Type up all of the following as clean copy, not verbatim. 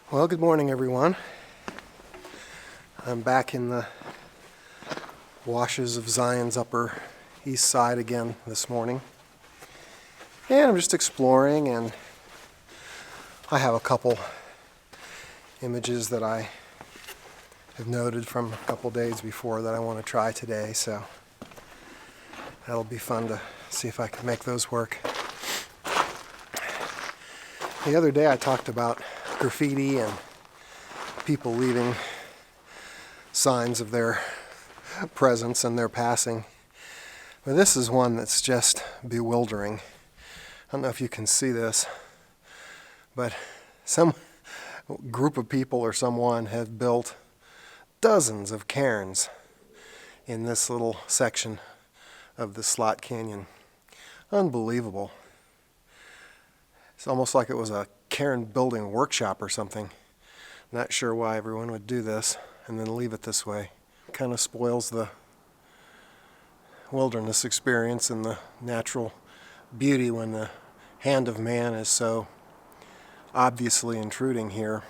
Well, good morning, everyone. I'm back in the washes of Zion's Upper East Side again this morning. And I'm just exploring, and I have a couple images that I have noted from a couple days before that I want to try today, so that'll be fun to see if I can make those work. The other day I talked about graffiti and people leaving signs of their presence and their passing. But this is one that's just bewildering. I don't know if you can see this, but some group of people or someone have built dozens of cairns in this little section of the Slot Canyon. Unbelievable. It's almost like it was a cairn building workshop or something. Not sure why everyone would do this and then leave it this way. Kind of spoils the wilderness experience and the natural beauty when the hand of man is so obviously intruding here.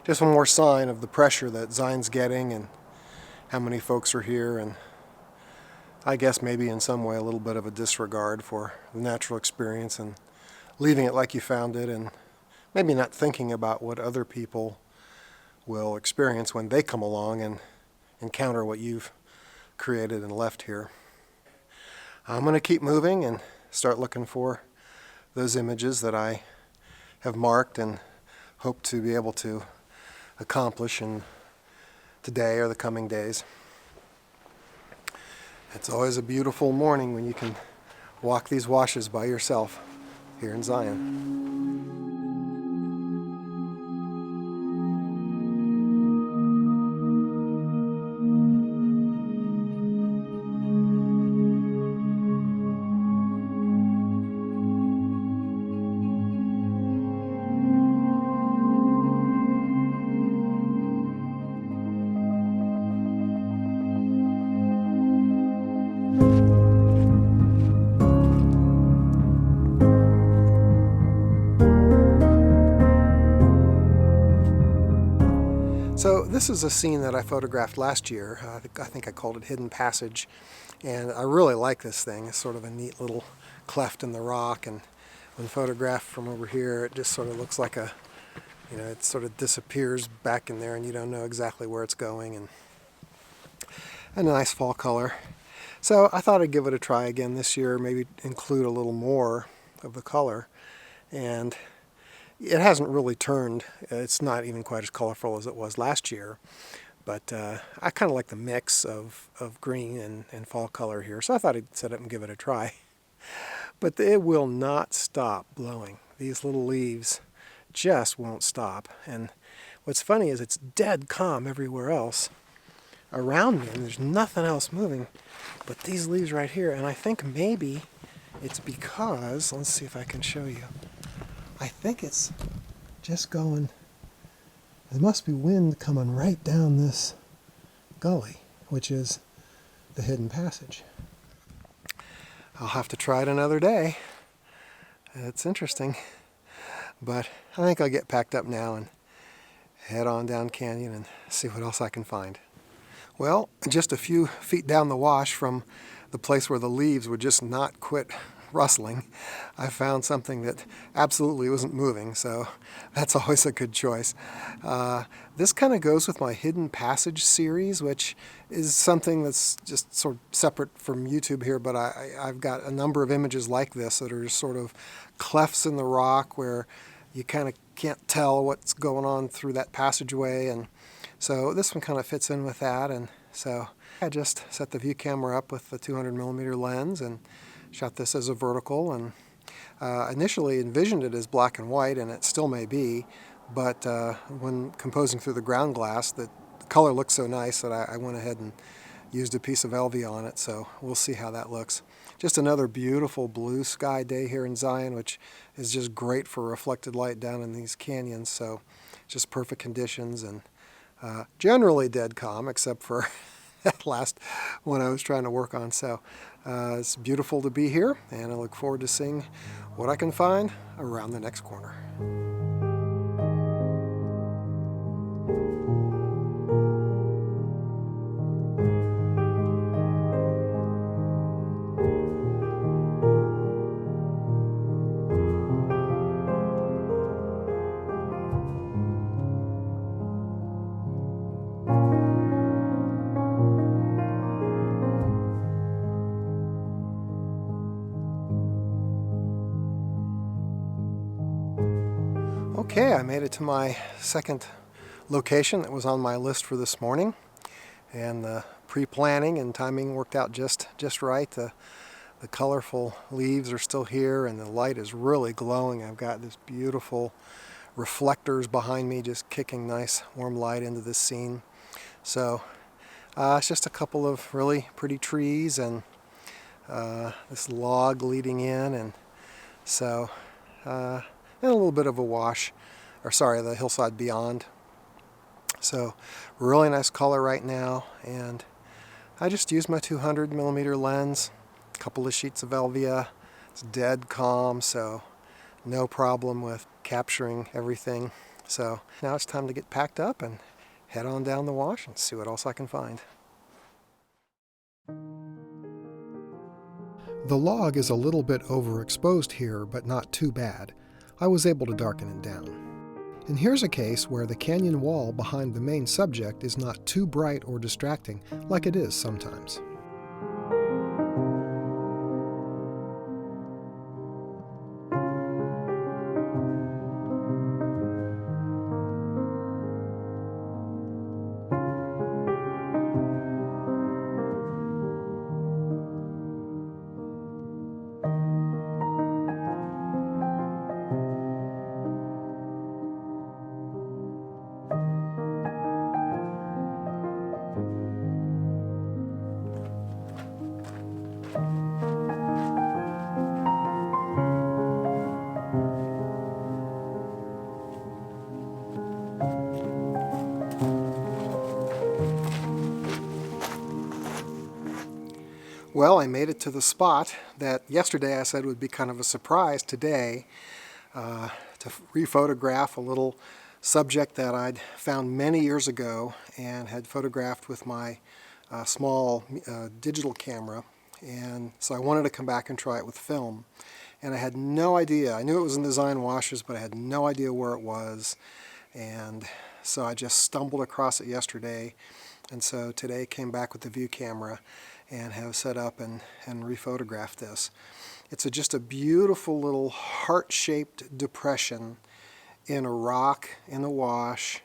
Just one more sign of the pressure that Zion's getting and how many folks are here, and I guess maybe in some way a little bit of a disregard for the natural experience and leaving it like you found it, and maybe not thinking about what other people will experience when they come along and encounter what you've created and left here. I'm going to keep moving and start looking for those images that I have marked and hope to be able to accomplish in today or the coming days. It's always a beautiful morning when you can walk these washes by yourself here in Zion. So this is a scene that I photographed last year. I think I called it Hidden Passage, and I really like this thing. It's sort of a neat little cleft in the rock, and when photographed from over here, it just sort of looks like it sort of disappears back in there, and you don't know exactly where it's going, and a nice fall color. So I thought I'd give it a try again this year, maybe include a little more of the color, and it hasn't really turned. It's not even quite as colorful as it was last year, but I kind of like the mix of green and fall color here, so I thought I'd set up and give it a try. But it will not stop blowing. These little leaves just won't stop, and what's funny is it's dead calm everywhere else around me, and there's nothing else moving but these leaves right here, and I think maybe it's because, let's see if I can show you. I think it's just going, there must be wind coming right down this gully, which is the Hidden Passage. I'll have to try it another day. It's interesting, but I think I'll get packed up now and head on down canyon and see what else I can find. Well, just a few feet down the wash from the place where the leaves would just not quit rustling, I found something that absolutely wasn't moving, so that's always a good choice. This kind of goes with my Hidden Passage series, which is something that's just sort of separate from YouTube here, but I've got a number of images like this that are just sort of clefts in the rock where you kind of can't tell what's going on through that passageway, and so this one kind of fits in with that. And so I just set the view camera up with the 200mm lens and shot this as a vertical, and initially envisioned it as black and white, and it still may be, but when composing through the ground glass, the color looked so nice that I went ahead and used a piece of Elvia on it, so we'll see how that looks. Just another beautiful blue sky day here in Zion, which is just great for reflected light down in these canyons, so just perfect conditions, and generally dead calm except for that last one I was trying to work on. So it's beautiful to be here, and I look forward to seeing what I can find around the next corner. Okay, I made it to my second location that was on my list for this morning, and the pre-planning and timing worked out just right. The colorful leaves are still here and the light is really glowing. I've got this beautiful reflectors behind me just kicking nice warm light into this scene. So it's just a couple of really pretty trees and this log leading in, and so and a little bit of a wash, or sorry, the hillside beyond. So really nice color right now, and I just used my 200 millimeter lens, a couple of sheets of Elvia. It's dead calm, so no problem with capturing everything. So now it's time to get packed up and head on down the wash and see what else I can find. The log is a little bit overexposed here, but not too bad. I was able to darken it down. And here's a case where the canyon wall behind the main subject is not too bright or distracting, like it is sometimes. Well, I made it to the spot that yesterday I said would be kind of a surprise today, to rephotograph a little subject that I'd found many years ago and had photographed with my small digital camera. And so I wanted to come back and try it with film. And I had no idea. I knew it was in the Zion Washes, but I had no idea where it was. And so I just stumbled across it yesterday. And so today came back with the view camera and have set up and rephotographed this. It's just a beautiful little heart-shaped depression in a rock in the wash,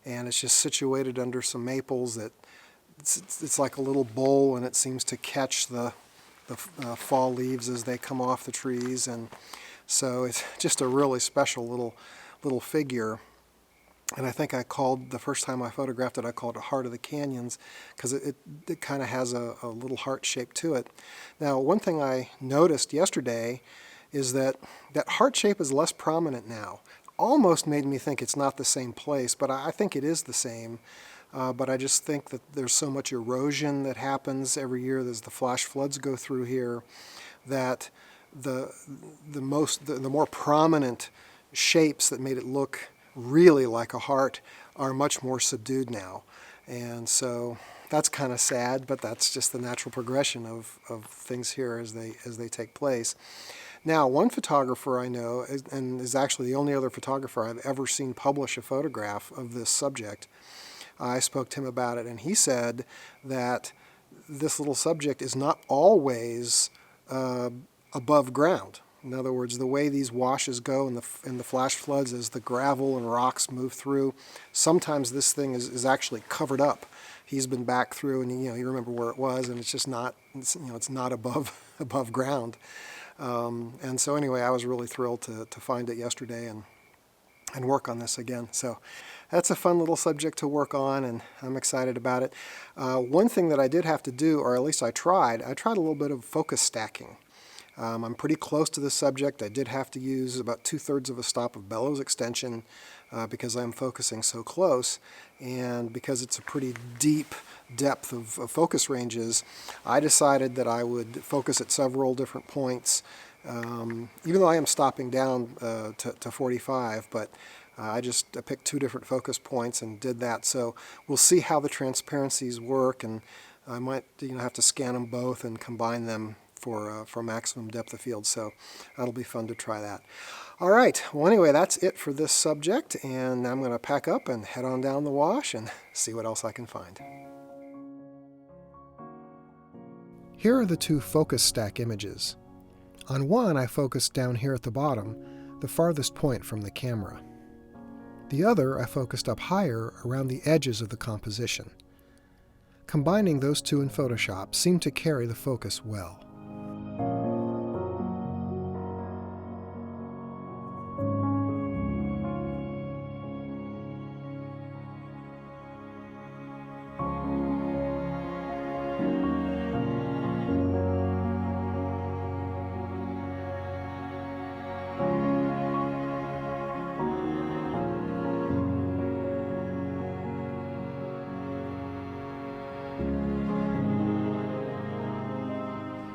and it's just situated under some maples that it's like a little bowl, and it seems to catch the fall leaves as they come off the trees, and so it's just a really special little figure. And I think the first time I photographed it, I called it Heart of the Canyons, because it kind of has a little heart shape to it. Now, one thing I noticed yesterday is that heart shape is less prominent now. Almost made me think it's not the same place, but I think it is the same. But I just think that there's so much erosion that happens every year as the flash floods go through here, that the more prominent shapes that made it look really like a heart are much more subdued now. And so that's kind of sad, but that's just the natural progression of things here as they take place. Now, one photographer I know, and is actually the only other photographer I've ever seen publish a photograph of this subject, I spoke to him about it, and he said that this little subject is not always above ground. In other words, the way these washes go in the flash floods as the gravel and rocks move through, sometimes this thing is actually covered up. He's been back through, and you remember where it was, and it's just not, it's not above ground. And so anyway, I was really thrilled to find it yesterday and work on this again. So that's a fun little subject to work on, and I'm excited about it. One thing that I did have to do, or at least I tried a little bit of focus stacking. I'm pretty close to the subject. I did have to use about 2/3 of a stop of bellows extension because I'm focusing so close, and because it's a pretty deep depth of focus ranges, I decided that I would focus at several different points, even though I am stopping down to 45, but I picked 2 different focus points and did that. So we'll see how the transparencies work, and I might have to scan them both and combine them for maximum depth of field, so that'll be fun to try that. All right, well anyway, that's it for this subject, and I'm going to pack up and head on down the wash and see what else I can find. Here are the 2 focus stack images. On one, I focused down here at the bottom, the farthest point from the camera. The other I focused up higher around the edges of the composition. Combining those two in Photoshop seemed to carry the focus well.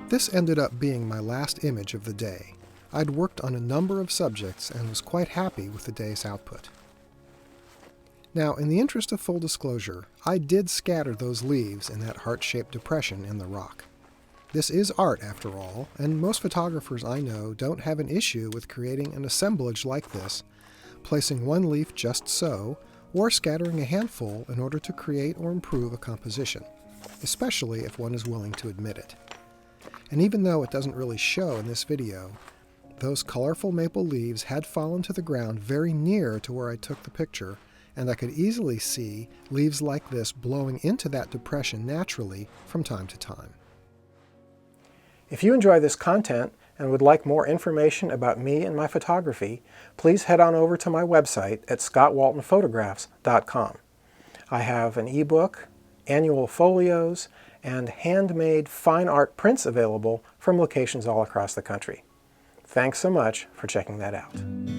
This ended up being my last image of the day. I'd worked on a number of subjects and was quite happy with the day's output. Now, in the interest of full disclosure, I did scatter those leaves in that heart-shaped depression in the rock. This is art, after all, and most photographers I know don't have an issue with creating an assemblage like this, placing one leaf just so, or scattering a handful in order to create or improve a composition, especially if one is willing to admit it. And even though it doesn't really show in this video, those colorful maple leaves had fallen to the ground very near to where I took the picture, and I could easily see leaves like this blowing into that depression naturally from time to time. If you enjoy this content and would like more information about me and my photography, please head on over to my website at scottwaltonphotographs.com. I have an ebook, annual folios, and handmade fine art prints available from locations all across the country. Thanks so much for checking that out.